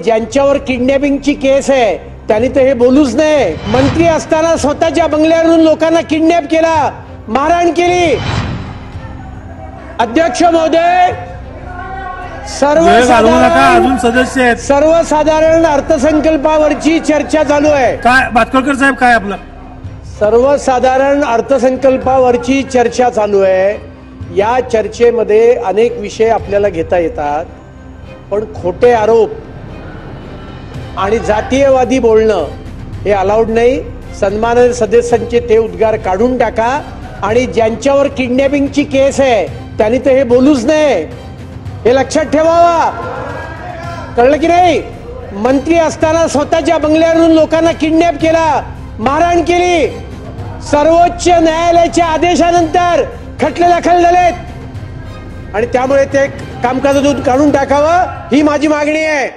ज्यांच्यावर किडनॅपिंगची केस आहे त्यांनी तर हे बोलूच नाही। मंत्री असताना स्वतःच्या बंगल्यावरून लोकांना किडनॅप केला, मारहाण केली। अध्यक्ष महोदय, सर्वसाधारण अर्थसंकल्पावरची चर्चा चालू आहे। काय भातखळकर साहेब, काय आपलं सर्वसाधारण अर्थसंकल्पावरची चर्चा चालू आहे। या चर्चेमध्ये अनेक विषय आपल्याला घेता येतात, पण खोटे आरोप आणि जातीयवादी बोलणं हे अलाउड नाही। सन्माननीय सदस्यांचे ते उद्गार काढून टाका आणि ज्यांच्यावर किडनॅपिंगची केस आहे त्यांनी तर हे बोलूच नाही, हे लक्षात ठेवावा। कळलं की नाही? मंत्री असताना स्वतःच्या बंगल्यावरून लोकांना किडनॅप केला, मारहाण केली। सर्वोच्च न्यायालयाच्या आदेशानंतर खटले दाखल झालेत आणि त्यामुळे ते कामकाजातून काढून टाकावं ही माझी मागणी आहे।